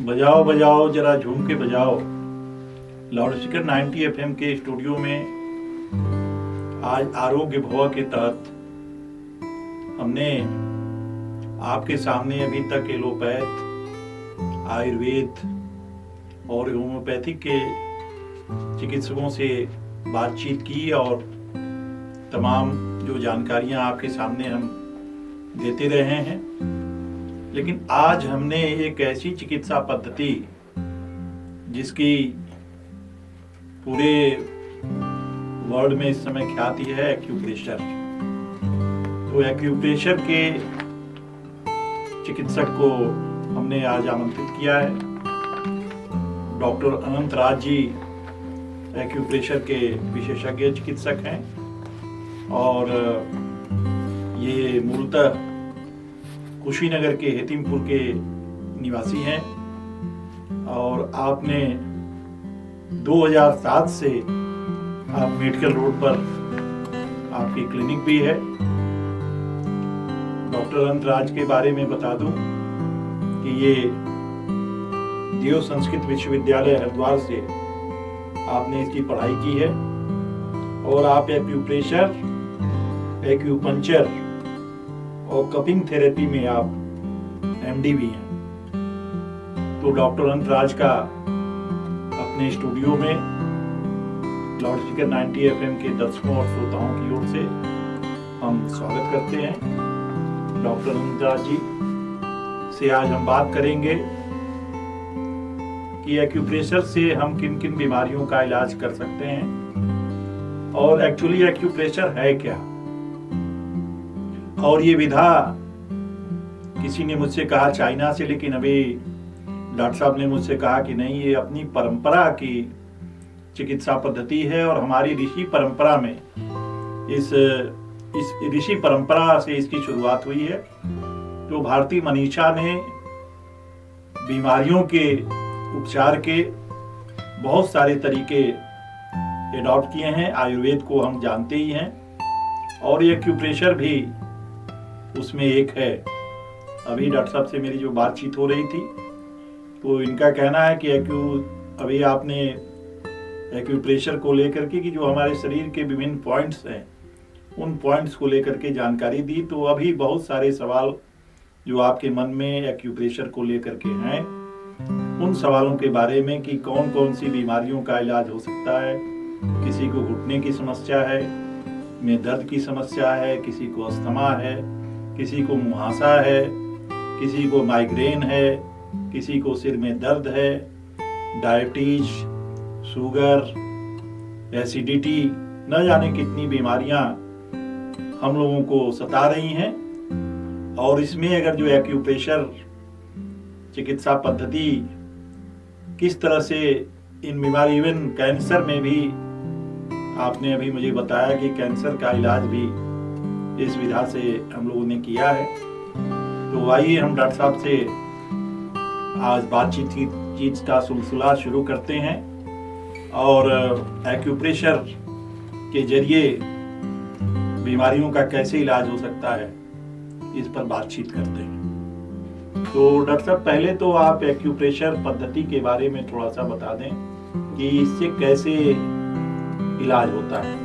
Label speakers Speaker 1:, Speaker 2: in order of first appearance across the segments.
Speaker 1: बजाओ बजाओ जरा झूम के बजाओ। लाउडस्पीकर 90 FM के स्टूडियो में आज आरोग्य भव के तहत हमने आपके सामने अभी तक एलोपैथ, आयुर्वेद और होम्योपैथिक के चिकित्सकों से बातचीत की और तमाम जो जानकारियां आपके सामने हम देते रहे हैं। लेकिन आज हमने एक ऐसी चिकित्सा पद्धति जिसकी पूरे वर्ल्ड में इस समय ख्याति है, एक्यूप्रेशर। तो एक्यूप्रेशर के चिकित्सक को हमने आज आमंत्रित किया है। डॉक्टर अनंत राज जी एक्यूप्रेशर के विशेषज्ञ चिकित्सक हैं और ये मूलतः कुशीनगर के हेतिमपुर के निवासी हैं और आपने 2007 से आप मेडिकल रोड पर आपकी क्लिनिक भी है। डॉक्टर अनंत राज के बारे में बता दूं कि ये देव संस्कृत विश्वविद्यालय हरिद्वार से आपने इसकी पढ़ाई की है और आप एक्यूप्रेशर, एक्यूपंक्चर और कपिंग थेरेपी में आप MD भी हैं। तो डॉक्टर अनंत राज का अपने स्टूडियो में लाउडस्पीकर 90 FM के दर्शकों और श्रोताओं की ओर से हम स्वागत करते हैं। डॉक्टर अनंत राज जी से आज हम बात करेंगे कि एक्यूप्रेशर से हम किन किन बीमारियों का इलाज कर सकते हैं और एक्चुअली एक्यूप्रेशर है क्या। और ये विधा किसी ने मुझसे कहा चाइना से, लेकिन अभी डॉक्टर साहब ने मुझसे कहा कि नहीं, ये अपनी परंपरा की चिकित्सा पद्धति है और हमारी ऋषि परंपरा में इस ऋषि परंपरा से इसकी शुरुआत हुई है। तो भारतीय मनीषा ने बीमारियों के उपचार के बहुत सारे तरीके एडॉप्ट किए हैं। आयुर्वेद को हम जानते ही हैं और ये एक्यूप्रेशर भी उसमें एक है। अभी डॉक्टर साहब से मेरी जो बातचीत हो रही थी तो इनका कहना है कि अभी आपने एक्यूप्रेशर को लेकर के कि जो हमारे शरीर के विभिन्न पॉइंट्स हैं उन पॉइंट्स को लेकर के जानकारी दी। तो अभी बहुत सारे सवाल जो आपके मन में एक्यूप्रेशर को लेकर के हैं, उन सवालों के बारे में कि कौन कौन सी बीमारियों का इलाज हो सकता है। किसी को घुटने की समस्या है, में दर्द की समस्या है, किसी को अस्थमा है, किसी को मुहासा है, किसी को माइग्रेन है, किसी को सिर में दर्द है, डायबिटीज, शुगर, एसिडिटी, न जाने कितनी बीमारियां हम लोगों को सता रही हैं। और इसमें अगर जो एक्यूप्रेशर चिकित्सा पद्धति किस तरह से इन बीमारी, इवन कैंसर में भी आपने अभी मुझे बताया कि कैंसर का इलाज भी इस विधा से हम लोगों ने किया है। तो आइए हम डॉक्टर साहब से आज बातचीत का सिलसिला शुरू करते हैं और एक्यूप्रेशर के जरिए बीमारियों का कैसे इलाज हो सकता है इस पर बातचीत करते हैं। तो डॉक्टर साहब पहले तो आप एक्यूप्रेशर पद्धति के बारे में थोड़ा सा बता दें कि इससे कैसे इलाज होता है।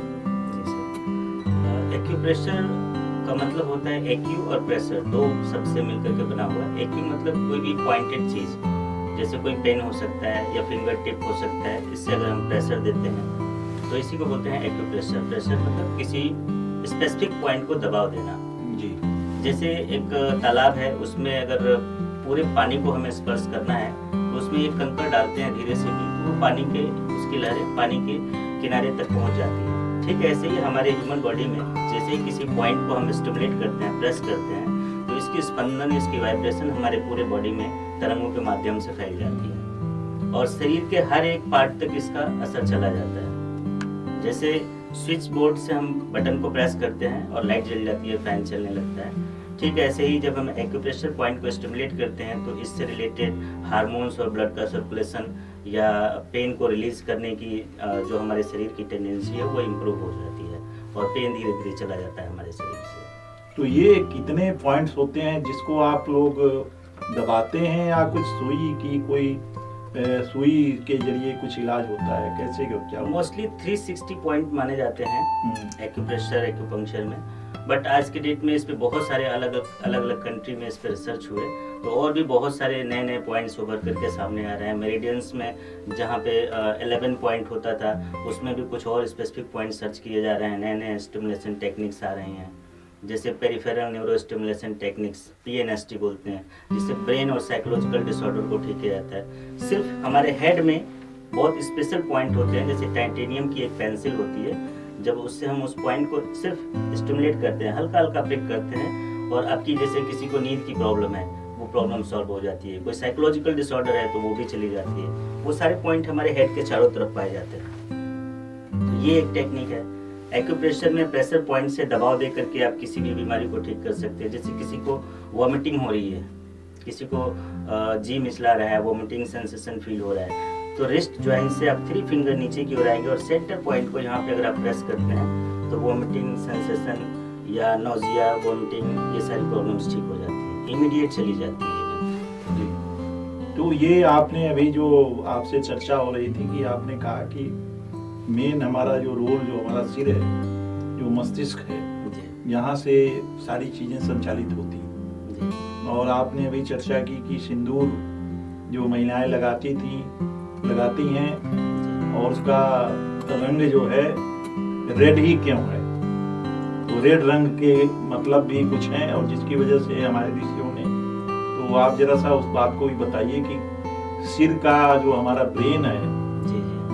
Speaker 2: एक्यूप्रेशर का मतलब होता है एक्यू और प्रेशर, दो शब्द से मिलकर के बना हुआ है। एक्यू मतलब कोई भी पॉइंटेड चीज, जैसे कोई पेन हो सकता है या फिंगर टिप हो सकता है, इससे अगर हम प्रेशर देते हैं तो इसी को बोलते हैं एक्यूप्रेशर। प्रेशर मतलब किसी स्पेसिफिक पॉइंट को दबाव देना
Speaker 1: जी।
Speaker 2: जैसे एक तालाब है, उसमें अगर पूरे पानी को हमें स्पर्श करना है तो उसमें एक कंकड़ डालते हैं धीरे से भी, तो पानी के उसकी लहरें पानी के किनारे तक पहुंच जाती है। ठीक है, ऐसे ही हमारे ह्यूमन बॉडी में जैसे ही किसी पॉइंट को हम स्टिमुलेट करते हैं, प्रेस करते हैं, तो इसकी स्पंदन, इसकी वाइब्रेशन हमारे पूरे बॉडी में तरंगों के माध्यम से फैल जाती है और शरीर के हर एक पार्ट तक इसका असर चला जाता है। जैसे स्विच बोर्ड से हम बटन को प्रेस करते हैं और लाइट जल जाती है, फैन चलने लगता है। ठीक है, ऐसे ही जब हम एक्यूप्रेशर पॉइंट को स्टिमुलेट करते हैं तो इससे रिलेटेड हार्मोन्स और ब्लड का सर्कुलेशन या पेन को रिलीज करने की जो हमारे शरीर की टेंडेंसी है वो इम्प्रूव हो जाती है और पेन धीरे धीरे चला जाता है हमारे शरीर से।
Speaker 1: तो ये कितने पॉइंट्स होते हैं जिसको आप लोग दबाते हैं या कुछ सुई की कोई सुई के जरिए कुछ इलाज होता है, कैसे क्या?
Speaker 2: मोस्टली 360 पॉइंट माने जाते हैं एक्यूप्रेशर एक्यूपंक्चर में, बट आज के डेट में इस पे बहुत सारे अलग अलग कंट्री में इस पे रिसर्च हुए, तो और भी बहुत सारे नए नए पॉइंट्स उभर करके सामने आ रहे हैं। मेरिडियंस में जहाँ पे 11 पॉइंट होता था, उसमें भी कुछ और स्पेसिफिक पॉइंट सर्च किए जा रहे हैं, नए नए स्टिमुलेशन टेक्निक्स आ रही हैं, जैसे peripheral neuro stimulation techniques, PNST बोलते हैं, जिससे ब्रेन और साइकोलॉजिकल डिसऑर्डर को ठीक किया जाता है। सिर्फ हमारे हेड में बहुत स्पेशल पॉइंट होते हैं, जैसे टाइटेनियम की एक पेंसिल होती है, जब उससे हम उस पॉइंट को सिर्फ स्टिमुलेट करते हैं, हल्का हल्का प्रिक करते हैं, और आपकी जैसे किसी को नींद की प्रॉब्लम है वो प्रॉब्लम सॉल्व हो जाती है, कोई साइकोलॉजिकल डिसऑर्डर है तो वो भी चली जाती है। वो सारे पॉइंट हमारे हेड के चारों तरफ पाए जाते हैं। तो ये एक टेक्निक है। एक्यूप्रेशर में प्रेशर पॉइंट से दबाव दे करके आप किसी भी बीमारी को ठीक कर सकते हैं। जैसे किसी को वॉमिटिंग हो रही है, किसी को जी मिचला रहा है, वॉमिटिंग सेंसेशन फील हो रहा है, तो रिस्ट ज्वाइंट से आप 3 फिंगर नीचे की ओर आएंगे और सेंटर पॉइंट को यहाँ पे अगर आप प्रेस करते हैं तो वॉमिटिंग सेंसेशन या नोजिया, वॉमिटिंग, ये सारी प्रॉब्लम्स ठीक हो जाती है, इमीडिएट चली जाती है।
Speaker 1: तो ये आपने अभी जो आपसे चर्चा हो रही थी कि आपने कहा कि मेन हमारा जो रोल, जो हमारा सिर है, जो मस्तिष्क है, यहाँ से सारी चीजें संचालित होती हैं। और आपने अभी चर्चा की कि सिंदूर जो महिलाएं लगाती हैं, और उसका रंग जो है रेड ही क्यों है, तो रेड रंग के मतलब भी कुछ है, और जिसकी वजह से हमारे ऋषियों ने, तो आप जरा सा उस बात को भी बताइए कि सिर का जो हमारा ब्रेन है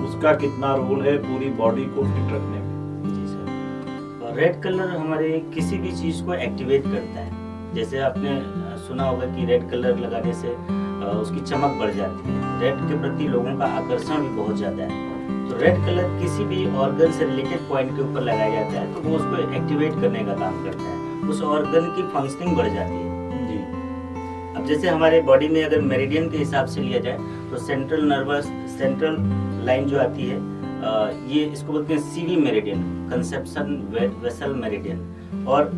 Speaker 1: उसका कितना रोल है पूरी बॉडी को फिट रखने में?
Speaker 2: जी सर, रेड कलर हमारे किसी भी चीज को एक्टिवेट करता है। जैसे आपने सुना होगा कि रेड कलर लगाने से उसकी चमक बढ़ जाती है, रेड के प्रति लोगों का आकर्षण भी बहुत ज्यादा है। तो रेड कलर किसी भी ऑर्गन से रिलेटेड पॉइंट के ऊपर लगाया जाता है तो वो उसको एक्टिवेट करने का काम करता है, उस ऑर्गन की फंक्शनिंग बढ़ जाती है। अब जैसे हमारे बॉडी में अगर मेरिडियन के हिसाब से लिया जाए तो सेंट्रल लाइन जो आती है, ये इसको बोलते हैं CV meridian, conception vessel meridian, और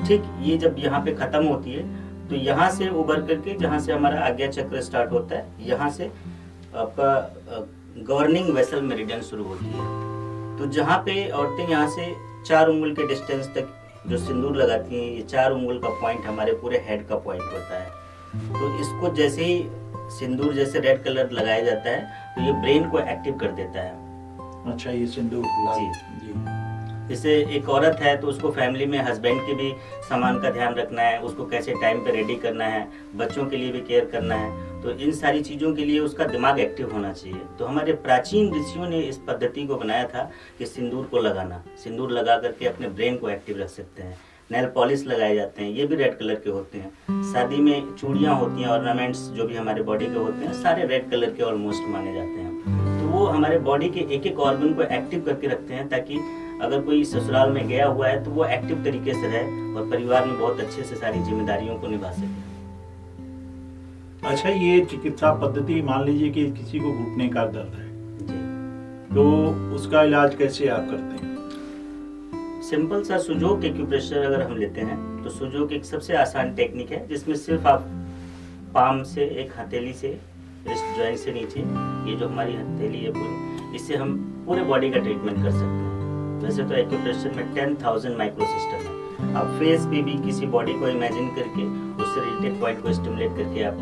Speaker 2: ठीक ये जब यहाँ पे खत्म होती है तो यहाँ से उभर करके जहाँ से हमारा आज्ञा चक्र स्टार्ट होता है, यहाँ से आपका गवर्निंग वेसल मेरिडियन शुरू होती है। तो जहाँ पे औरतें यहाँ से 4 उंगल के डिस्टेंस तक जो सिंदूर लगाती हैं, ये 4 उंगल का पॉइंट हमारे पूरे हेड का पॉइंट होता है। तो इसको जैसे ही सिंदूर जैसे रेड कलर लगाया जाता है तो ये ब्रेन को एक्टिव कर देता है।
Speaker 1: अच्छा, ये सिंदूर
Speaker 2: जी। जैसे एक औरत है तो उसको फैमिली में हस्बैंड के भी सामान का ध्यान रखना है, उसको कैसे टाइम पे रेडी करना है, बच्चों के लिए भी केयर करना है, तो इन सारी चीज़ों के लिए उसका दिमाग एक्टिव होना चाहिए। तो हमारे प्राचीन ऋषियों ने इस पद्धति को बनाया था कि सिंदूर को लगाना, सिंदूर लगा करके अपने ब्रेन को एक्टिव रख सकते हैं। नेल पॉलिश लगाए जाते हैं, ये भी रेड कलर के होते हैं। शादी में चूड़ियाँ होती हैं, ऑर्नामेंट्स जो भी हमारे बॉडी के होते हैं, सारे रेड कलर के ऑलमोस्ट माने जाते हैं। तो वो हमारे बॉडी के एक एक ऑर्गन को एक्टिव करके रखते हैं, ताकि अगर कोई ससुराल में गया हुआ है तो वो एक्टिव तरीके से रहे और परिवार में बहुत अच्छे से सारी जिम्मेदारियों को निभा सके।
Speaker 1: अच्छा, ये चिकित्सा पद्धति, मान लीजिए कि किसी को घुटने का दर्द है तो उसका इलाज कैसे आप करते हैं?
Speaker 2: सिंपल सा सुजोक एक्यूप्रेशर अगर हम लेते हैं तो सुजोक एक सबसे आसान टेक्निक है, जिसमें सिर्फ आप पाम से, एक हथेली से, रिस्ट जॉइंट से नीचे, ये जो हमारी हथेली है पूरी, इससे हम पूरे बॉडी का ट्रीटमेंट कर सकते हैं। वैसे तो एक्यूप्रेशर में 10,000 माइक्रो सिस्टम है। आप फेस पे भी किसी बॉडी को इमेजिन करके उससे रिलेटेड पॉइंट को स्टिमुलेट करके आप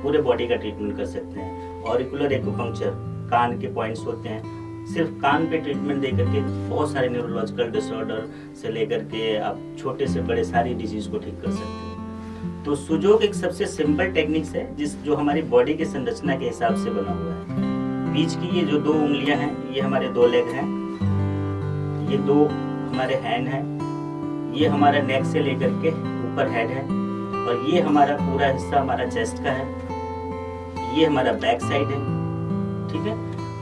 Speaker 2: पूरे बॉडी का ट्रीटमेंट कर सकते हैं। ऑरिकुलर एक्यूपंक्चर, कान के पॉइंट्स होते हैं, सिर्फ कान पे ट्रीटमेंट दे करके बहुत सारे न्यूरोलॉजिकल डिसऑर्डर से लेकर के आप छोटे से बड़े सारी डिजीज को ठीक कर सकते हैं। तो सुजोक एक सबसे सिंपल टेक्निक्स है जो हमारी बॉडी के संरचना के हिसाब से बना हुआ है। बीच की ये जो 2 उंगलियां हैं, ये हमारे 2 लेग हैं, ये 2 हमारे हैंड हैं, ये हमारा नेक से लेकर के ऊपर हेड है, और ये हमारा पूरा हिस्सा हमारा चेस्ट का है, ये हमारा बैक साइड है। ठीक है,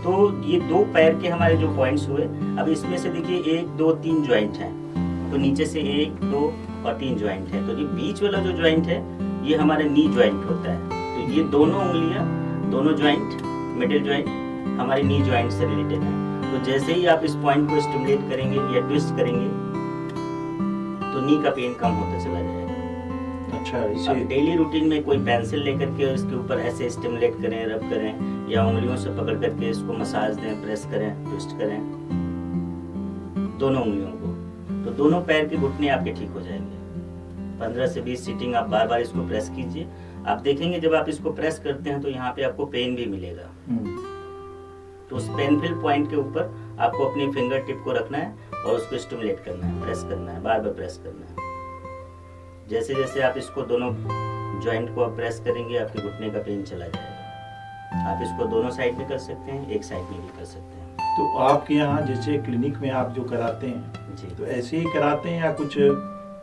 Speaker 2: तो ये 2 पैर के हमारे जो पॉइंट्स हुए, अब इसमें से देखिए 1, 2, 3 ज्वाइंट हैं, तो नीचे से 1, 2 और 3 ज्वाइंट है। तो ये बीच वाला जो ज्वाइंट है ये हमारा नी ज्वाइंट होता है। तो ये दोनों उंगलियां, दोनों ज्वाइंट, मिडिल ज्वाइंट हमारी नी ज्वाइंट से रिलेटेड है। तो जैसे ही आप इस पॉइंट को स्टिमुलेट करेंगे या ट्विस्ट करेंगे तो नी का पेन कम होता चला जाएगा।
Speaker 1: अच्छा,
Speaker 2: अब
Speaker 1: इसे
Speaker 2: डेली रूटीन में कोई पेंसिल लेकर के इसके ऊपर ऐसे स्टिमुलेट करें, रब करें, या उंगलियों से पकड़ करके इसको मसाज दें, प्रेस करें, ट्विस्ट करें दोनों उंगलियों को, तो दोनों पैर के घुटने आपके ठीक हो जाएंगे। 15 से 20 सीटिंग आप बार बार इसको प्रेस कीजिए। आप देखेंगे जब आप इसको प्रेस करते हैं तो यहाँ पे आपको पेन भी मिलेगा। तो उस पेनफुल पॉइंट के ऊपर आपको अपनी फिंगर टिप को रखना है और उसको स्टिमुलेट करना है, प्रेस करना है, बार बार प्रेस करना है। जैसे जैसे आप इसको दोनों जॉइंट को आप प्रेस करेंगे, आपके घुटने का पेन चला जाएगा। आप इसको दोनों साइड में कर सकते हैं, एक साइड में भी कर सकते हैं।
Speaker 1: तो आपके यहाँ जैसे क्लिनिक में आप जो कराते हैं
Speaker 2: जी
Speaker 1: तो ऐसे ही कराते हैं या कुछ,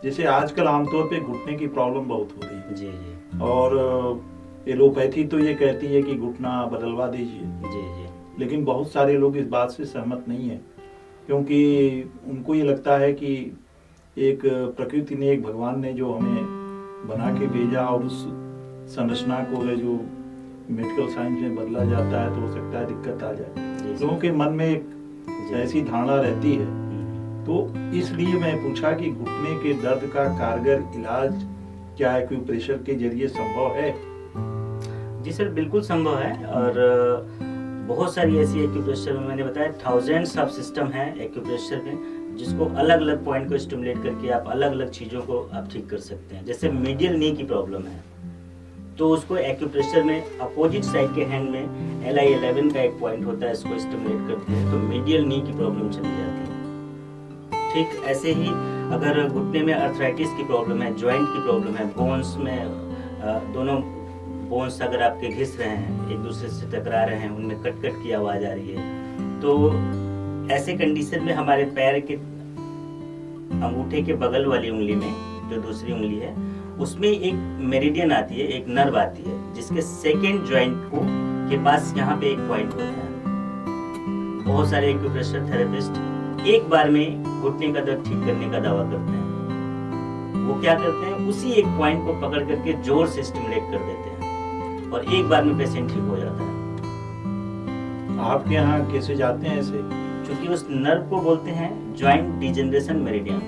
Speaker 1: जैसे आजकल आमतौर पे घुटने की प्रॉब्लम बहुत हो रही है
Speaker 2: जी जी
Speaker 1: और एलोपैथी तो ये कहती है कि घुटना बदलवा दीजिए,
Speaker 2: जी जी
Speaker 1: लेकिन बहुत सारे लोग इस बात से सहमत नहीं है, क्योंकि उनको ये लगता है कि एक प्रकृति ने, एक भगवान ने जो हमें बना के भेजा और उस संरचना को है जो मेडिकल साइंस में बदला जाता है तो हो सकता है दिक्कत आ जाए।
Speaker 2: जी
Speaker 1: लोगों के मन में एक ऐसी धारणा रहती है, तो इसलिए मैं पूछा कि घुटने के दर्द का कारगर इलाज क्या एक्यूप्रेशर के जरिए संभव है?
Speaker 2: जी सर, बिल्कुल संभव है। और बहुत सारी ऐसी एक्यूप्रेशर में मैंने बताया थाउजेंड्स ऑफ सिस्टम है एक्यूप्रेशर में, जिसको अलग अलग पॉइंट को स्टिमुलेट करके आप अलग अलग चीज़ों को आप ठीक कर सकते हैं। जैसे मीडियल नी की प्रॉब्लम है तो उसको एक्यूप्रेशर में अपोजिट साइड के हैंड में LI11 का एक पॉइंट होता है, इसको स्टिमुलेट करते हैं तो मीडियल नी की प्रॉब्लम चली जाती है। ठीक ऐसे ही अगर घुटने में अर्थराइटिस की प्रॉब्लम है, जॉइंट की प्रॉब्लम है, बोन्स में दोनों बोन्स अगर आपके घिस रहे हैं, एक दूसरे से टकरा रहे हैं, उनमें कट कट की आवाज आ रही है, तो ऐसे कंडीशन में हमारे पैर के अंगूठे के बगल वाली उंगली में जो दूसरी उंगली है उसमें एक मेरिडियन आती है, एक नर्व आती है, जिसके सेकेंड जॉइंट को के पास यहाँ पे एक पॉइंट होता है। बहुत सारे एक्यूप्रेशर थेरेपिस्ट एक बार में घुटने का दर्द ठीक करने का दावा करते हैं। वो क्या करते हैं, उसी एक पॉइंट को पकड़ करके जोर से स्टिमुलेट कर देते हैं और एक बार में पेशेंट ठीक हो जाता है।
Speaker 1: आपके यहाँ कैसे जाते हैं ऐसे?
Speaker 2: क्योंकि उस नर्व को बोलते हैं जॉइंट डिजेनरेशन मेरिडियन।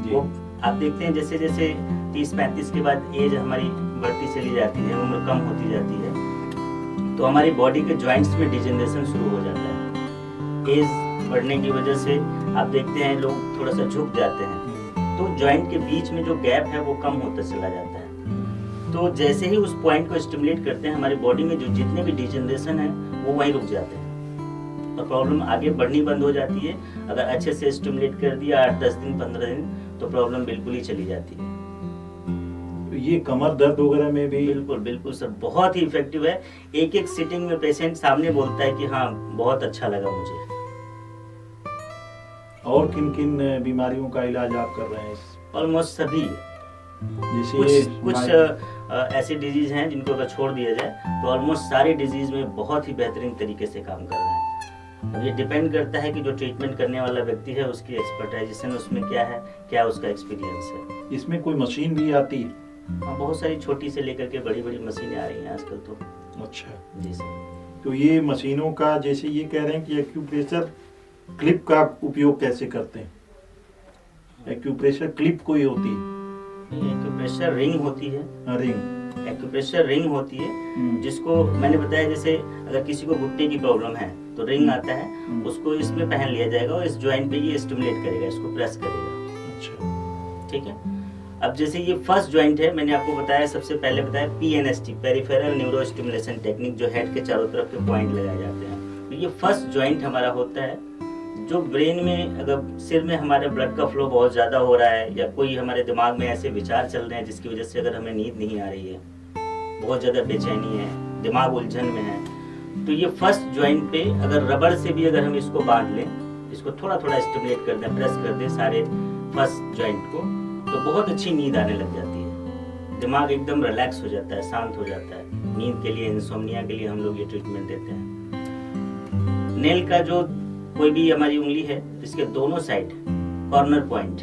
Speaker 2: वो आप देखते हैं जैसे जैसे 30-35 के बाद एज हमारी बढ़ती चली जाती है, उम्र कम होती जाती है, तो हमारी बॉडी के जॉइंट्स में डिजेनरेशन शुरू हो जाता है। एज बढ़ने की वजह से आप देखते हैं लोग थोड़ा सा झुक जाते हैं, तो जॉइंट के बीच में जो गैप है वो कम होता चला जाता है। तो जैसे ही उस पॉइंट को स्टिमुलेट करते हैं, हमारी बॉडी में जो जितने भी डिजेनरेशन है वो वहीं रुक जाते हैं और प्रॉब्लम आगे बढ़नी बंद हो जाती है। अगर अच्छे से स्टिमुलेट कर दिया 8-10 दिन 15 दिन तो प्रॉब्लम बिल्कुल ही चली जाती है।
Speaker 1: तो ये कमर दर्द वगैरह में भी
Speaker 2: बिल्कुल बिल्कुल सर, बहुत ही इफेक्टिव है। एक एक सिटिंग में पेशेंट सामने बोलता है कि हाँ बहुत अच्छा लगा मुझे।
Speaker 1: और किन किन बीमारियों का इलाज आप कर रहे हैं?
Speaker 2: ऑलमोस्ट सभी।
Speaker 1: जैसे
Speaker 2: कुछ ऐसी डिजीज हैं जिनको अगर छोड़ दिया जाए तो ऑलमोस्ट सारे डिजीज में बहुत ही बेहतरीन तरीके से काम कर रहे हैं। अब ये डिपेंड करता है कि जो ट्रीटमेंट करने वाला व्यक्ति है उसकी एक्सपर्टाइजेशन उसमें क्या है, क्या उसका एक्सपीरियंस है।
Speaker 1: इसमें कोई मशीन भी आती है?
Speaker 2: हाँ, बहुत सारी छोटी से लेकर के बड़ी बड़ी मशीनें आ रही हैं आजकल तो।
Speaker 1: अच्छा
Speaker 2: जी सर।
Speaker 1: तो ये मशीनों का, जैसे ये कह रहे हैं कि एक्यूप्रेशर क्लिप का उपयोग कैसे करते हैं? एक्यूप्रेशर क्लिप कोई होती है?
Speaker 2: एक्यूप्रेशर रिंग होती है।
Speaker 1: रिंग,
Speaker 2: एक्यूप्रेशर रिंग होती है जिसको मैंने बताया, जैसे अगर किसी को घुटने की प्रॉब्लम है तो रिंग आता है, उसको इसमें पहन लिया जाएगा और इस जॉइंट पे ये स्टिमुलेट करेगा, इसको प्रेस करेगा।
Speaker 1: अच्छा,
Speaker 2: ठीक है। अब जैसे ये फर्स्ट जॉइंट है, मैंने आपको बताया, सबसे पहले बताया PNST, peripheral neuro stimulation technique, जो हेड के चारों तरफ के पॉइंट लगाए जाते हैं। तो ये फर्स्ट जॉइंट हमारा होता है जो ब्रेन में, अगर सिर में हमारे ब्लड का फ्लो बहुत ज़्यादा हो रहा है या कोई हमारे दिमाग में ऐसे विचार चल रहे हैं जिसकी वजह से अगर हमें नींद नहीं आ रही है, बहुत ज़्यादा बेचैनी है, दिमाग उलझन में है, तो ये फर्स्ट जॉइंट पे अगर रबड़ से भी अगर हम इसको बांध लें, इसको थोड़ा थोड़ा स्टिमुलेट कर दें, प्रेस कर दें सारे फर्स्ट जॉइंट को, तो बहुत अच्छी नींद आने लग जाती है। दिमाग एकदम रिलैक्स हो जाता है, शांत हो जाता है। नींद के लिए, इंसोम्निया के लिए हम लोग ये ट्रीटमेंट देते हैं। नेल का जो कोई भी हमारी उंगली है, इसके दोनों साइड कॉर्नर पॉइंट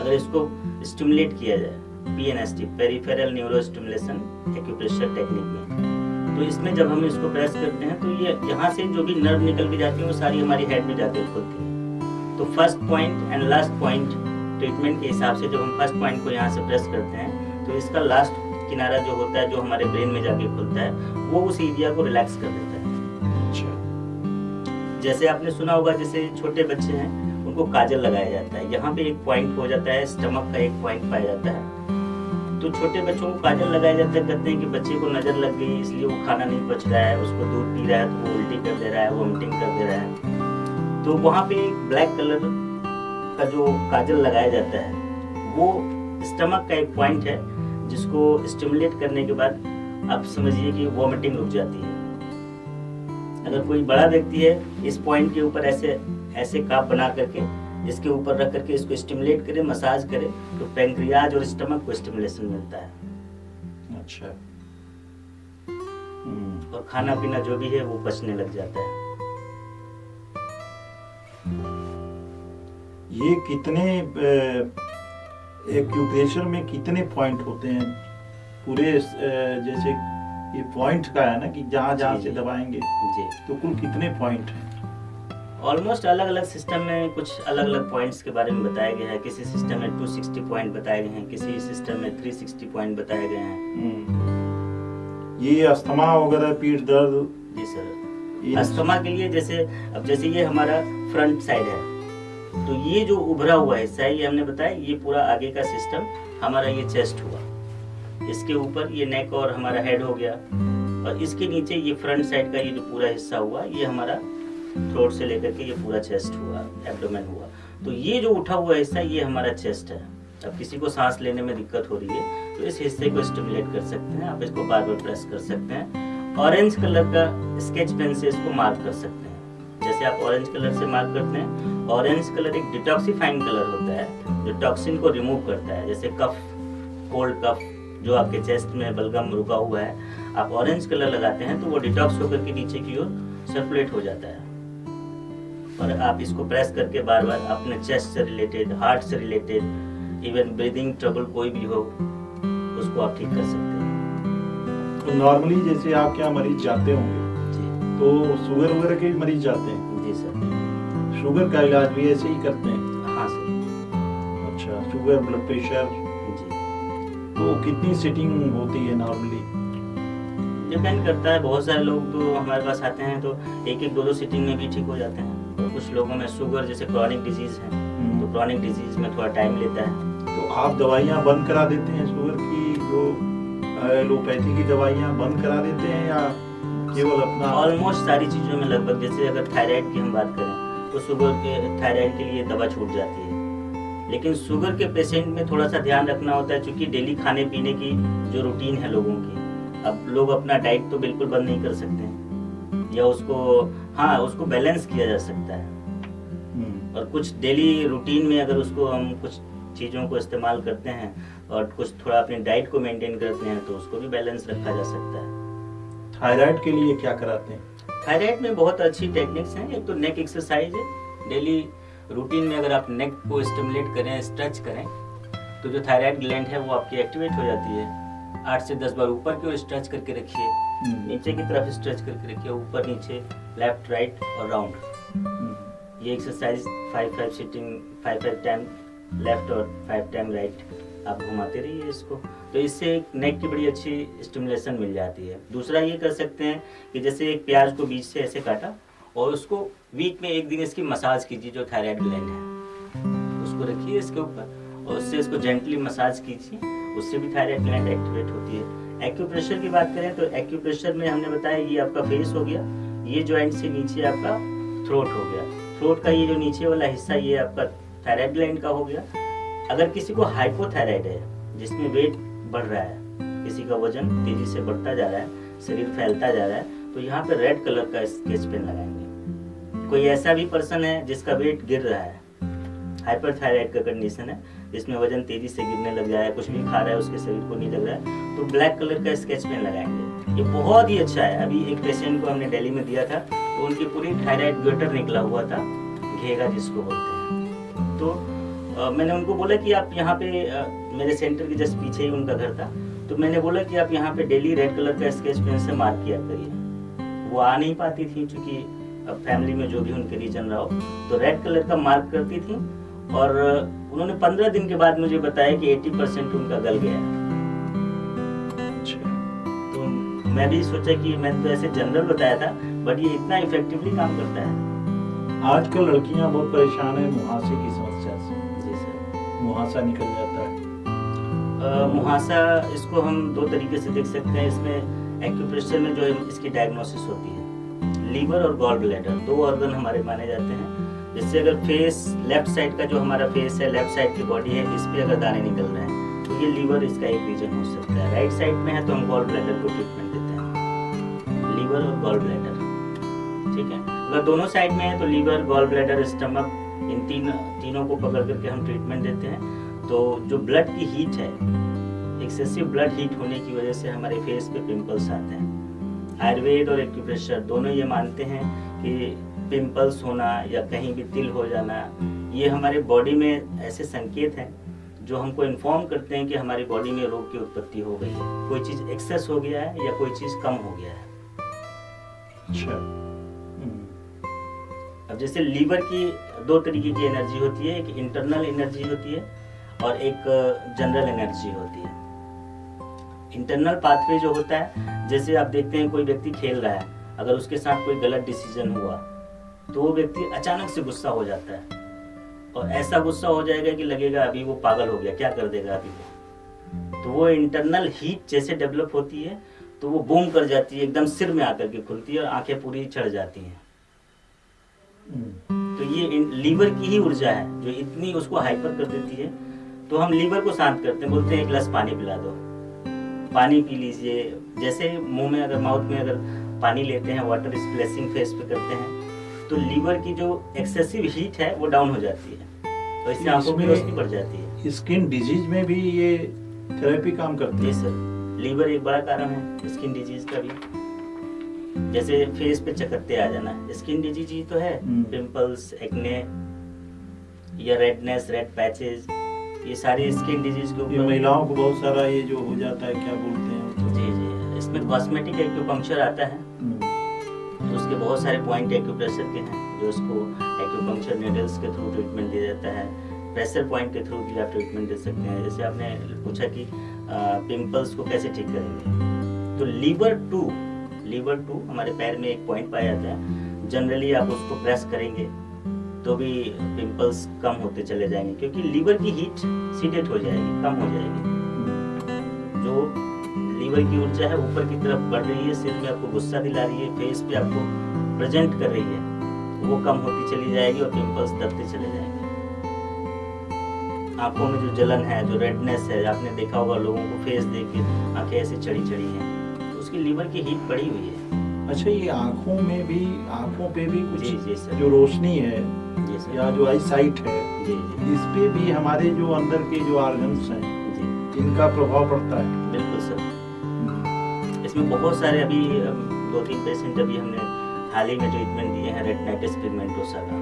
Speaker 2: अगर इसको स्टिमुलेट किया जाए PNST, peripheral neuro stimulation acupressure technique में, तो इसमें जब हम इसको प्रेस करते हैं तो ये यहाँ से जो भी नर्व निकल के जाती है वो सारी हमारी हेड में जाके खुलती है। तो first point and last point treatment के हिसाब से जब हम फर्स्ट पॉइंट को यहाँ से प्रेस करते हैं तो इसका लास्ट किनारा जो होता है, जो हमारे ब्रेन में जाके खुलता है, वो उस एरिया को रिलैक्स कर देता है।
Speaker 1: अच्छा।
Speaker 2: जैसे आपने सुना होगा, जैसे छोटे बच्चे हैं उनको काजल लगाया जाता है, यहाँ पे एक पॉइंट हो जाता है, स्टमक का एक पॉइंट पाया जाता है, तो छोटे बच्चों को काजल लगाया जाता है। कहते हैं कि बच्चे को नजर लग गई इसलिए वो खाना नहीं पच रहा है, उसको दूध पी रहा है तो वो उल्टी कर दे रहा है, वोमिटिंग कर दे रहा है। तो वहाँ पे एक ब्लैक कलर का जो काजल लगाया जाता है, वो स्टमक का एक पॉइंट है, जिसको स्टिमुलेट करने के बाद आप समझिए कि वोमिटिंग रुक जाती है। अगर कोई बड़ा व्यक्ति है, इस पॉइंट के ऊपर ऐसे ऐसे काप बना करके इसके ऊपर रख करके इसको स्टिमुलेट करे, मसाज करे, तो पैंक्रियाज और स्टमक को स्टिमुलेशन मिलता है।
Speaker 1: अच्छा।
Speaker 2: और खाना पीना जो भी है वो पचने लग जाता है।
Speaker 1: ये कितने एक्यूप्रेशर में कितने पॉइंट होते हैं पूरे, जैसे ये पॉइंट का है ना कि जहाँ जहाँ
Speaker 2: जी,
Speaker 1: से
Speaker 2: जी।
Speaker 1: दबाएंगे,
Speaker 2: जी,
Speaker 1: तो कुल कितने पॉइंट हैं?
Speaker 2: ऑलमोस्ट अलग अलग सिस्टम में कुछ अलग अलग पॉइंट्स के बारे में बताया गया है। किसी सिस्टम में 260 पॉइंट बताए गए हैं, किसी सिस्टम में 360 पॉइंट बताए गए हैं।
Speaker 1: ये अस्थमा वगैरह, पीठ दर्द,
Speaker 2: जी सर।
Speaker 1: ये
Speaker 2: अस्थमा के लिए जैसे ये हमारा फ्रंट साइड है, तो ये जो उभरा हुआ हिस्सा है, ये हमने बताया, ये पूरा आगे का सिस्टम हमारा, ये चेस्ट हुआ। इसके ऊपर ये नेक और हमारा हेड हो गया, और इसके नीचे ये फ्रंट साइड का ये जो पूरा हिस्सा हुआ, ये हमारा थ्रोट से लेकर के ये पूरा चेस्ट हुआ, एब्डोमेन हुआ। तो ये जो उठा हुआ हिस्सा, ये हमारा चेस्ट है। अब किसी को सांस लेने में दिक्कत हो रही है तो इस हिस्से को स्टिमुलेट कर सकते हैं, आप इसको बार बार प्रेस कर सकते हैं। ऑरेंज कलर का स्केच पेन से इसको मार्क कर सकते हैं। जैसे आप ऑरेंज कलर से मार्क करते हैं, ऑरेंज कलर एक डिटॉक्सिफाइंग कलर होता है जो टॉक्सिन को रिमूव करता है। जैसे कफ, कोल्ड कफ जो आपके चेस्ट में बलगम रुका हुआ है, आप ऑरेंज कलर लगाते हैं तो वो डिटॉक्स होकर के नीचे की ओर सर्कुलेट हो जाता है। और आप इसको प्रेस करके बार बार अपने चेस्ट से रिलेटेड, हार्ट से रिलेटेड, इवन ब्रीदिंग ट्रबल कोई भी हो, उसको आप ठीक कर सकते हैं।
Speaker 1: तो नॉर्मली जैसे आप क्या मरीज जाते होंगे,
Speaker 2: जी
Speaker 1: तो शुगर वगैरह के भी मरीज जाते हैं?
Speaker 2: जी सर।
Speaker 1: शुगर का इलाज भी ऐसे ही करते हैं?
Speaker 2: हाँ सर।
Speaker 1: अच्छा, शुगर, ब्लड प्रेशर,
Speaker 2: जी,
Speaker 1: तो कितनी सीटिंग होती है नॉर्मली?
Speaker 2: डिपेंड करता है। बहुत सारे लोग तो हमारे पास आते हैं तो एक एक दो दो सीटिंग में भी ठीक हो जाते हैं। और कुछ लोगों में शुगर जैसे क्रॉनिक डिजीज है, तो क्रॉनिक डिजीज में थोड़ा टाइम लेता है।
Speaker 1: तो आप दवाइयाँ बंद करा देते हैं शुगर की, जो एलोपैथी की दवाइयाँ बंद करा देते हैं, या केवल अपना?
Speaker 2: ऑलमोस्ट सारी चीज़ों में लगभग, जैसे अगर थायराइड की हम बात करें तो शुगर के, थायराइड के लिए दवा छूट जाती है। लेकिन शुगर के पेशेंट में थोड़ा सा ध्यान रखना होता है, क्योंकि डेली खाने पीने की जो रूटीन है लोगों की, अब लोग अपना डाइट तो बिल्कुल बंद नहीं कर सकते हैं, या उसको बैलेंस किया जा सकता है। और कुछ डेली रूटीन में अगर उसको हम कुछ चीज़ों को इस्तेमाल करते हैं और कुछ थोड़ा अपनी डाइट को मेंटेन करते हैं, तो उसको भी बैलेंस रखा जा सकता है।
Speaker 1: थायराइड के लिए क्या कराते हैं?
Speaker 2: थायराइड में बहुत अच्छी टेक्निक्स हैं। एक तो नेक एक्सरसाइज है, डेली रूटीन में अगर आप नेक को स्टिमुलेट करें, स्ट्रेच करें, तो जो थायराइड ग्लैंड है वो आपकी एक्टिवेट हो जाती है। 8 से 10 बार ऊपर की ओर स्ट्रेच करके रखिए, नीचे की तरफ स्ट्रेच करके रखिए, ऊपर नीचे, लेफ्ट राइट और राउंड। ये एक्सरसाइज 5-5 सिटिंग, 5-5 टाइम लेफ्ट और 5 टाइम राइट आप घुमाते रहिए इसको, तो इससे नेक की बड़ी अच्छी स्टिमुलेशन मिल जाती है। दूसरा ये कर सकते हैं कि जैसे एक प्याज को बीच से ऐसे काटा और उसको वीक में एक दिन इसकी मसाज कीजिए, जो थायराइड ग्लैंड है उसको रखिए इसके ऊपर और उससे इसको जेंटली मसाज कीजिए, उससे भी थायराइड ग्लैंड एक्टिवेट होती है। एक्यूप्रेशर की बात करें तो एक्यूप्रेशर में हमने बताया ये आपका फेस हो गया, ये जॉइंट से नीचे आपका थ्रोट हो गया। थ्रोट का ये जो नीचे वाला हिस्सा ये आपका थायराइड ग्लैंड का हो गया। अगर किसी को हाइपोथायराइड है, जिसमें वेट बढ़ रहा है, किसी का वजन तेजी से बढ़ता जा रहा है, शरीर फैलता जा रहा है, तो यहाँ पे रेड कलर का स्केच पेन लगाएंगे। कोई ऐसा भी पर्सन है जिसका वेट गिर रहा है, हाइपरथायराइड का कंडीशन है, जिसमें वजन तेजी से गिरने लग जाए, कुछ भी खा रहा है उसके शरीर को नहीं लग रहा है, तो ब्लैक कलर का स्केच पेन लगाएंगे। ये बहुत ही अच्छा है। अभी एक पेशेंट को हमने दिल्ली में दिया था, तो उनकी पूरी थायराइड ग्वेटर निकला हुआ था, घेगा जिसको बोलते हैं। तो मैंने उनको बोला कि आप यहाँ पे, मेरे सेंटर के जस्ट पीछे ही उनका घर था, तो मैंने बोला कि आप यहाँ पे डेली रेड कलर का स्केच पेन से मार्क किया करिए। वो आ नहीं पाती थी, क्योंकि अब फैमिली में जो भी उनके रीजन रहा हो, तो रेड कलर का मार्क करती थी। और उन्होंने 15 दिन के बाद मुझे बताया कि 80% उनका गल गया। मैं भी सोचा कि मैंने तो ऐसे जनरल बताया था, बट ये इतना इफेक्टिवली काम करता है।
Speaker 1: आजकल लड़कियां बहुत परेशान है मुहासे की समस्या से।
Speaker 2: जी सर।
Speaker 1: मुहासा निकल जाता है।
Speaker 2: मुहासा, इसको हम दो तरीके से देख सकते हैं। इसमें एक्यूप्रेशर में जो है इसकी डायग्नोसिस होती है। लीवर और गॉल ब्लैडर दो ऑर्गन हमारे माने जाते हैं। जिससे अगर फेस, लेफ्ट साइड का जो हमारा फेस है, लेफ्ट साइड की बॉडी है, इस पे अगर दाने निकल रहे हैं तो ये लीवर इसका एक रीजन हो सकता है। राइट साइड में है तो हम गॉल ब्लैडर को ट्रीटमेंट देते हैं, लीवर और गॉल ब्लैडर। ठीक है, अगर दोनों साइड में है तो लीवर, गॉल ब्लैडर, स्टमक, इन तीनों को पकड़ करके हम ट्रीटमेंट देते हैं। तो जो ब्लड की हीट है, एक्सेसिव ब्लड हीट होने की वजह से हमारे फेस पे पिंपल्स आते हैं। आयुर्वेद और एक्यूप्रेशर दोनों ये मानते हैं कि पिंपल्स होना या कहीं भी तिल हो जाना, ये हमारे बॉडी में ऐसे संकेत हैं जो हमको इन्फॉर्म करते हैं कि हमारी बॉडी में रोग की उत्पत्ति हो गई है, कोई चीज एक्सेस हो गया है या कोई चीज कम हो गया है।
Speaker 1: अच्छा।
Speaker 2: अब जैसे लीवर की दो तरीके की एनर्जी होती है, एक इंटरनल एनर्जी होती है और एक जनरल एनर्जी होती है। इंटरनल पाथवे जो होता है, जैसे आप देखते हैं कोई व्यक्ति खेल रहा है, अगर उसके साथ कोई गलत डिसीजन हुआ तो वो व्यक्ति अचानक से गुस्सा हो जाता है और ऐसा गुस्सा हो जाएगा कि लगेगा अभी वो पागल हो गया, क्या कर देगा अभी वो। तो वो इंटरनल हीट जैसे डेवलप होती है तो वो बूम कर जाती है, एकदम सिर में आकर के खुलती है और आंखें पूरी चढ़ जाती हैं। तो ये लीवर की ही ऊर्जा है जो इतनी उसको हाइपर कर देती है। तो हम लीवर को शांत करते हैं, बोलते हैं एक गिलास पानी पिला दो, पानी पी लीजिए। जैसे मुंह में अगर, माउथ में अगर पानी लेते हैं, वाटर स्प्लैशिंग फेस पे करते हैं, तो लीवर की जो एक्सेसिव हीट है वो डाउन हो जाती है, तो इससे आंखों में रोशनी बढ़ जाती है।
Speaker 1: स्किन डिजीज में भी ये थेरेपी काम करती है?
Speaker 2: जी सर, लीवर एक बड़ा कारण है स्किन डिजीज का भी। जैसे फेस पे चकत्ते आ जाना, स्किन डिजीज ही तो है। पिंपल्स, एक्ने या रेडनेस, रेड पैचेस, ये सारी स्किन डिजीज के ऊपर।
Speaker 1: महिलाओं को बहुत सारा ये जो हो जाता है, क्या बोलते हैं तो?
Speaker 2: जी जी, इसमें कॉस्मेटिक एक्यूपंक्चर आता है। तो उसके बहुत सारे पॉइंट एक्यूप्रेशर के हैं जो उसको एक्यूपंक्चर नीडल्स के थ्रू ट्रीटमेंट दिया जाता है। प्रेशर पॉइंट के थ्रू भी आप ट्रीटमेंट दे सकते हैं। जैसे आपने पूछा कि पिंपल्स को कैसे ठीक करेंगे, तो लीवर टू हमारे पैर में एक पॉइंट पाया जाता है। जनरली आप उसको प्रेस करेंगे तो भी पिंपल्स कम होते चले जाएंगे, क्योंकि लीवर की हीट सीडेट हो जाएगी, कम हो जाएगी। जो लीवर की ऊर्जा है ऊपर की तरफ बढ़ रही है, सिर में आपको गुस्सा दिला रही है, फेस पे आपको प्रेजेंट कर रही है, वो कम होती चली जाएगी और पिंपल्स दबते चले जाएंगे। आंखों में जो जलन है, जो रेडनेस है, आपने देखा होगा लोगों को फेस देख के आंखें ऐसे चढ़ी हैं, तो उसकी लीवर की हीट बढ़ी हुई है।
Speaker 1: अच्छा, ये आंखों पे भी कुछ
Speaker 2: जी सर,
Speaker 1: जो रोशनी है
Speaker 2: जी सर,
Speaker 1: या जो आई साइट है,
Speaker 2: जी जी,
Speaker 1: इस पे भी हमारे जो अंदर के जो ऑर्गन्स हैं
Speaker 2: जी,
Speaker 1: इनका प्रभाव पड़ता है?
Speaker 2: बिल्कुल सर। इसमें बहुत सारे अभी 2-3 पेशेंट अभी हमने हाल ही में ट्रीटमेंट दिए हैं रेटिनाइटिस पिगमेंटोसा का,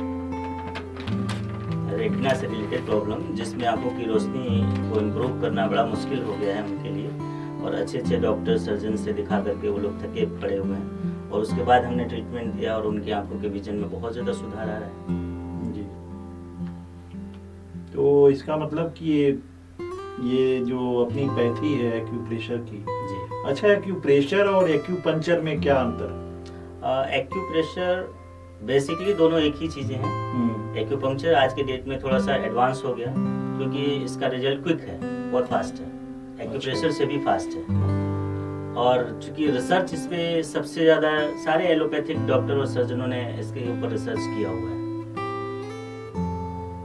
Speaker 2: रेटिना से रिलेटेड प्रॉब्लम, जिसमें आंखों की रोशनी को इम्प्रूव करना बड़ा मुश्किल हो गया है उनके लिए। और अच्छे डॉक्टर, सर्जन से दिखा करके वो लोग थके पड़े हुए हैं, और उसके बाद हमने ट्रीटमेंट दिया और उनकी आंखों के विजन में बहुत ज़्यादा सुधार आ रहा है।
Speaker 1: जी। तो इसका मतलब कि ये जो अपनी पैथी है एक्यूप्रेशर की।
Speaker 2: जी।
Speaker 1: अच्छा, एक्यूप्रेशर और एक्यूपंक्चर में क्या अंतर?
Speaker 2: एक्यूप्रेशर बेसिकली दोनों एक ही चीजें हैं। एक्यूपंक्चर आज के डेट में थोड़ा सा एडवांस हो गया, क्योंकि इसका रिजल्ट क्विक है, बहुत फास्ट है, एक्यूप्रेशर से भी फास्ट है। और चूंकि रिसर्च इस पे सबसे ज्यादा सारे एलोपैथिक डॉक्टर और सर्जनों ने इसके ऊपर रिसर्च किया हुआ है।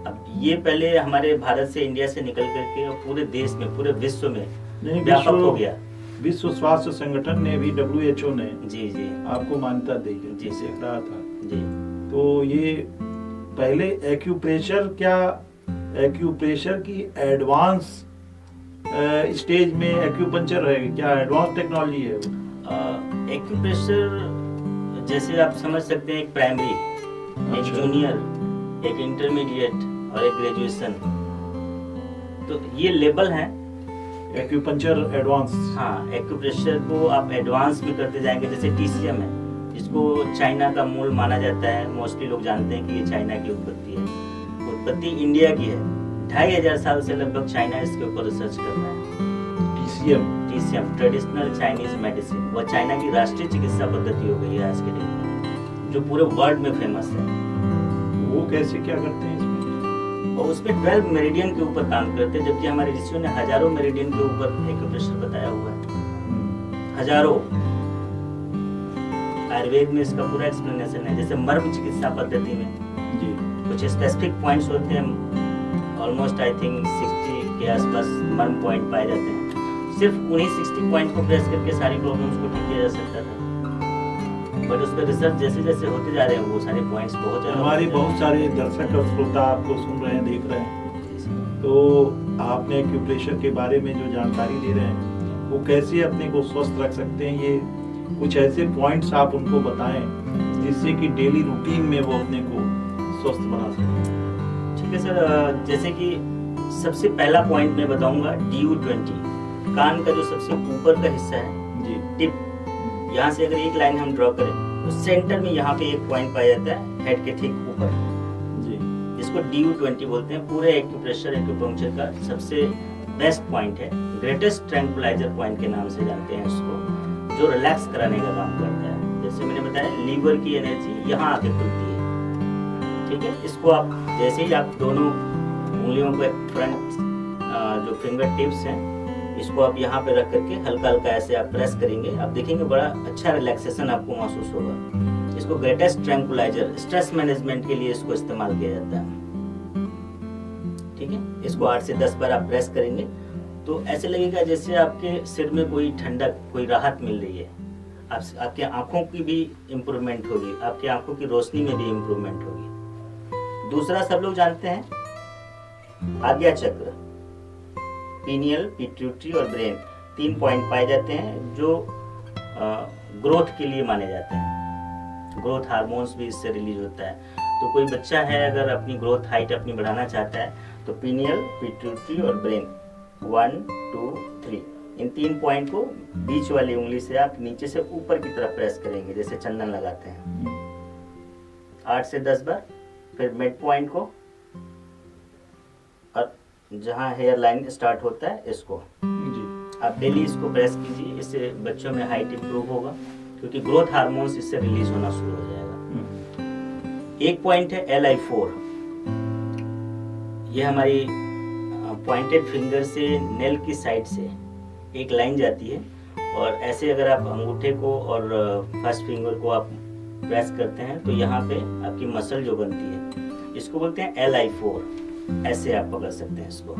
Speaker 2: अब ये पहले हमारे भारत से, इंडिया से निकल करके और पूरे देश में, पूरे विश्व में व्यापक हो गया।
Speaker 1: विश्व स्वास्थ्य संगठन ने भी, WHO ने
Speaker 2: जी जी
Speaker 1: आपको मान्यता दी,
Speaker 2: जी
Speaker 1: देख रहा था
Speaker 2: जी।
Speaker 1: तो ये पहले एक्यूप्रेशर की एडवांस स्टेज में एक्यूपंक्चर है, क्या एडवांस टेक्नोलॉजी है वो?
Speaker 2: एक्यूप्रेशर जैसे आप समझ सकते हैं, एक प्राइमरी, एक जूनियर, एक इंटरमीडिएट और एक ग्रेजुएशन, तो ये लेवल है।
Speaker 1: Acupuncture advance.
Speaker 2: हाँ, एक्यूप्रेशर को आप एडवांस में करते जाएंगे। जैसे TCM है, इसको चाइना का मूल माना जाता है, मोस्टली लोग जानते हैं कि ये चाइना की उत्पत्ति है। उत्पत्ति इंडिया की है, 2500 साल से लगभग चाइना इसके ऊपर रिसर्च कर रहा है।
Speaker 1: TCM
Speaker 2: TCM traditional Chinese medicine, वह चाइना की राष्ट्रीय चिकित्सा पद्धति हो गई है आज के दिन में, जो पूरे वर्ल्ड में फेमस है।
Speaker 1: वो कैसे क्या करते हैं इसमें?
Speaker 2: और उसमें 12 मेरिडियन के ऊपर काम करते हैं, जबकि हमारे ऋषियों ने हजारों मेरिडियन के ऊपर एक्यूप्रेशर बताया हुआ है, हजारों। आयुर्वेद में इसका पूरा एक्सप्लेनेशन है। जैसे मर्म चिकित्सा पद्धति में
Speaker 1: जी
Speaker 2: कुछ स्पेसिफिक पॉइंट्स होते हैं, ऑलमोस्ट आई थिंक 60 के आसपास मर्म पॉइंट पाए जाते हैं। सिर्फ उन्हीं 60 पॉइंट को प्रेस करके सारी प्रॉब्लम्स को ठीक किया जा सकता था, बट उस पर रिसर्च जैसे जैसे होते जा रहे हैं वो सारे पॉइंट्स बहुत ज्यादा
Speaker 1: हमारे बहुत सारे दर्शक और श्रोता आपको सुन रहे हैं, देख रहे हैं, तो आपने एक्यूप्रेशर के बारे में जो जानकारी दे रहे हैं वो कैसे अपने को स्वस्थ रख सकते हैं, ये कुछ ऐसे पॉइंट्स आप उनको बताएं जिससे कि डेली रूटीन में वो अपने को स्वस्थ बना सकें।
Speaker 2: ठीक है सर, जैसे कि सबसे पहला पॉइंट मैं बताऊंगा DU20, कान का जो सबसे ऊपर का हिस्सा है
Speaker 1: जी,
Speaker 2: टिप, यहाँ से अगर एक लाइन हम ड्रॉ करें तो सेंटर में यहाँ पे एक पॉइंट पाया जाता है हेड के ठीक ऊपर
Speaker 1: जी,
Speaker 2: जिसको DU20 बोलते हैं। पूरे एक्यूप्रेशर एक्यूपंक्चर का सबसे बेस्ट पॉइंट है, ग्रेटेस्ट ट्रैंकुलाइजर पॉइंट के नाम से जानते हैं इसको, जो रिलैक्स कराने का काम करता है। जैसे मैंने बताया लीवर की एनर्जी यहाँ आके खुलती है, ठीक है। इसको आप जैसे ही आप दोनों उंगलियों पे फ्रंट जो फिंगर टिप्स हैं इसको आप यहाँ पे रख करके हल्का हल्का ऐसे आप प्रेस करेंगे, आप देखेंगे बड़ा अच्छा रिलैक्सेशन आपको महसूस होगा। इसको ग्रेटेस्ट ट्रैंकुलाइजर, स्ट्रेस मैनेजमेंट के लिए इसको इस्तेमाल किया जाता है, ठीक है। इसको 8 से 10 बार आप प्रेस करेंगे तो ऐसे लगेगा जैसे आपके सिर में कोई ठंडक, कोई राहत मिल रही है। आपके आंखों की भी इम्प्रूवमेंट होगी, आपकी आंखों की रोशनी में भी इम्प्रूवमेंट होगी। दूसरा सब लोग जानते हैं आज्ञा चक्र, पीनियल, पिट्यूटरी और ब्रेन, 3 पॉइंट पाए जाते हैं जो ग्रोथ के लिए माने जाते हैं। ग्रोथ हार्मोन्स भी इससे रिलीज होता है। तो कोई बच्चा है अगर अपनी ग्रोथ हाइट अपनी बढ़ाना चाहता है तो पीनियल, पिट्यूटरी और ब्रेन 1, 2, 3 इन 3 पॉइंट को बीच वाली उंगली से आप नीचे से ऊपर की तरफ प्रेस करेंगे जैसे चंदन लगाते हैं 8 से 10 बार। फिर मिड पॉइंट को और जहाँ हेयर लाइन स्टार्ट होता है इसको
Speaker 1: जी,
Speaker 2: आप डेली इसको प्रेस कीजिए। इससे बच्चों में हाइट इंप्रूव होगा क्योंकि ग्रोथ हार्मोन्स इससे रिलीज होना शुरू हो जाएगा। एक पॉइंट है LI4, ये हमारी पॉइंटेड फिंगर से नेल की साइड से एक लाइन जाती है और ऐसे अगर आप अंगूठे को और फर्स्ट फिंगर को आप प्रेस करते हैं तो यहाँ पे आपकी मसल जो बनती है इसको बोलते हैं LI4। ऐसे आप पकड़ सकते हैं इसको।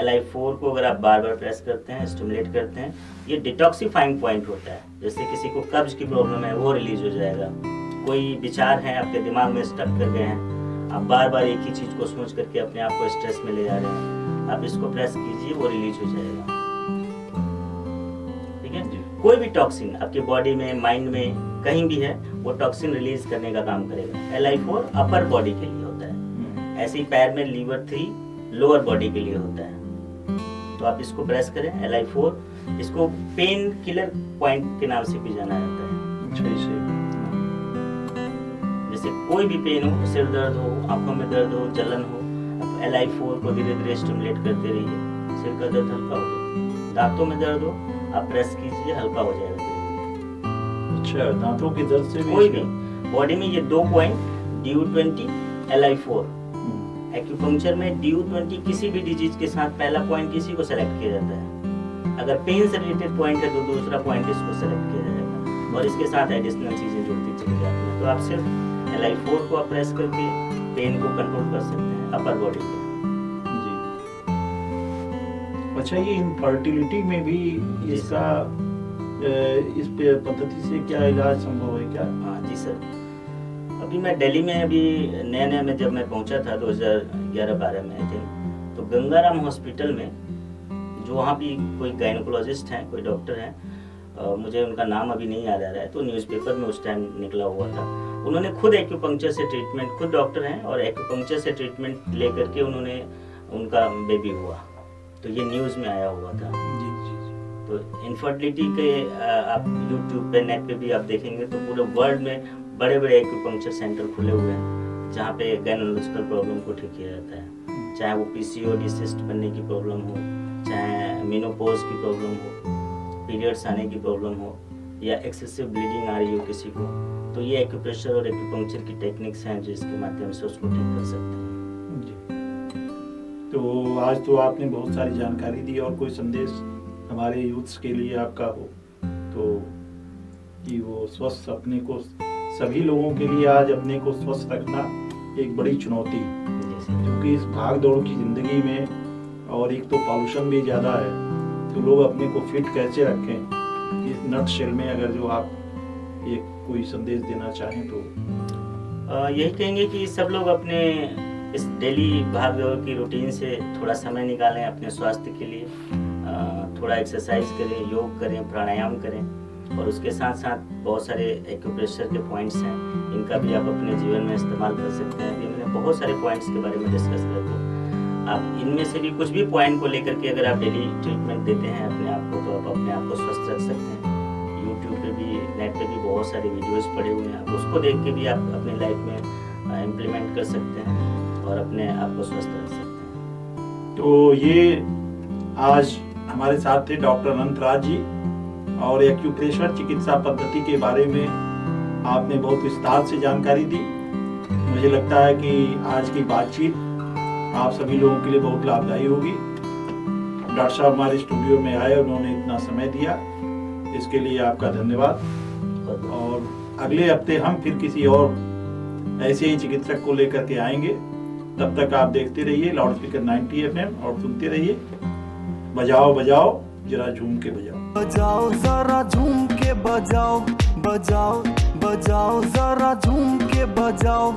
Speaker 2: LI4 को अगर आप बार बार प्रेस करते हैं, स्टिमुलेट करते हैं, ये डिटॉक्सिफाइंग पॉइंट होता है। जैसे किसी को कब्ज की प्रॉब्लम है वो रिलीज हो जाएगा, कोई विचार है आपके दिमाग में स्टक कर गए हैं, आप बार बार एक ही चीज को सोच करके अपने आप को स्ट्रेस में ले जा रहे हैं, आप इसको प्रेस कीजिए वो रिलीज हो जाएगा, ठीक है। कोई भी टॉक्सिन आपके बॉडी में, माइंड में कहीं भी है वो टॉक्सिन रिलीज करने का काम करेगा। LI4 अपर बॉडी के लिए होता है, ऐसे ही पैर में लीवर 3 लोअर बॉडी के लिए होता है। तो आप इसको प्रेस करें LI4, इसको पेन किलर पॉइंट के नाम से भी जाना जाता है।
Speaker 1: अच्छा, इसे
Speaker 2: जैसे कोई भी पेन हो, सिर दर्द हो, आंखों में दर्द हो, जलन हो, आप LI4 को धीरे धीरे स्टिमुलेट करते रहिए, सिर का दर्द हल्का हो जाएगा। दांतों में दर्द हो आप प्रेस कीजिए, हल्का हो जाएगा धीरे।
Speaker 1: अच्छा, दांतों के दर्द से भी
Speaker 2: कोई भी बॉडी में ये 2 पॉइंट DU20, LI4। एक्यूपंक्चर में DU20 किसी भी डिजीज के साथ पहला पॉइंट किसी को सेलेक्ट किया जाता है। अगर पेन से रिलेटेड पॉइंट है तो दूसरा पॉइंट इसको सेलेक्ट किया जाएगा और इसके साथ एडिशनल चीजें जुड़ती चली जाती हैं। तो आप सिर्फ LI4 को आप प्रेस करके पेन को कंट्रोल कर सकते हैं अपर बॉडी पे।
Speaker 1: जी। अच्छा, ये इनफर्टिलिटी में भी इसका इस पद्धति से क्या इलाज संभव है क्या?
Speaker 2: हाँ जी सर, अभी मैं दिल्ली में अभी नए में जब मैं पहुंचा था 2011-12 में थे, तो गंगाराम हॉस्पिटल में जो वहाँ भी कोई गायनोकोलॉजिस्ट हैं, कोई डॉक्टर हैं, मुझे उनका नाम अभी नहीं याद आ रहा है, तो न्यूज़पेपर में उस टाइम निकला हुआ था। उन्होंने खुद एक्यूपंक्चर से ट्रीटमेंट, खुद डॉक्टर हैं और एक्यूपंक्चर से ट्रीटमेंट ले करके उन्होंने उनका बेबी हुआ, तो ये न्यूज़ में आया हुआ था।
Speaker 1: जी जी।
Speaker 2: तो इनफर्टिलिटी के आप यूट्यूब पे, नेट पे भी आप देखेंगे तो पूरे वर्ल्ड में बड़े बड़े एक्यूपंक्चर सेंटर खुले हुए हैं जहाँ पे गायनोलॉजिकल प्रॉब्लम को ठीक किया जाता है, चाहे वो PCOD सिस्ट बनने की प्रॉब्लम हो, चाहे मेनोपॉज की प्रॉब्लम हो, पीरियड्स आने की प्रॉब्लम हो या एक्सेसिव ब्लीडिंग आ रही हो किसी को, तो ये एक्यूप्रेशर और एक्यूपंक्चर की टेक्निक्स हैं जिसके माध्यम से उसको ठीक कर सकते हैं।
Speaker 1: जी। तो आज तो आपने बहुत सारी जानकारी दी, और कोई संदेश हमारे यूथ्स के लिए आपका हो तो कि वो स्वस्थ अपने को, सभी लोगों के लिए आज अपने को स्वस्थ रखना एक बड़ी चुनौती है, क्योंकि इस भाग दौड़ की जिंदगी में और एक तो पॉल्यूशन भी ज़्यादा है, तो लोग अपने को फिट कैसे रखें, इस नटशेल में अगर जो आप एक कोई संदेश देना चाहें तो।
Speaker 2: यही कहेंगे कि सब लोग अपने इस डेली भाग दौड़ की रूटीन से थोड़ा समय निकालें अपने स्वास्थ्य के लिए, थोड़ा एक्सरसाइज करें, योग करें, प्राणायाम करें, और उसके साथ साथ बहुत सारे एक्यूप्रेशर के पॉइंट्स हैं, इनका भी आप अपने जीवन में इस्तेमाल कर सकते हैं। अभी मैंने बहुत सारे पॉइंट्स के बारे में डिस्कस किया, तो आप इनमें से भी कुछ भी पॉइंट को लेकर के अगर आप डेली ट्रीटमेंट देते हैं अपने आप को, तो आप अपने आप को स्वस्थ रख सकते हैं। यूट्यूब पे भी, नेट पे भी बहुत सारे वीडियोस पड़े हुए हैं, आप उसको देख के भी आप अपने लाइफ में इम्प्लीमेंट कर सकते हैं और अपने आप को स्वस्थ रख सकते हैं।
Speaker 1: तो ये आज हमारे साथ थे डॉक्टर अनंतराज जी, और एक्यूप्रेशर चिकित्सा पद्धति के बारे में आपने बहुत विस्तार से जानकारी दी। मुझे लगता है कि आज की बातचीत आप सभी लोगों के लिए बहुत लाभदायी होगी। डॉक्टर साहब हमारे स्टूडियो में आए, उन्होंने इतना समय दिया, इसके लिए आपका धन्यवाद। और अगले हफ्ते हम फिर किसी और ऐसे ही चिकित्सक को लेकर के आएंगे। तब तक आप देखते रहिए लाउड स्पीकर 90 FM और सुनते रहिए बजाओ बजाओ जरा झूम के बजाओ।
Speaker 3: बजाओ जरा झूम के बजाओ, बजाओ बजाओ जरा झूम के बजाओ।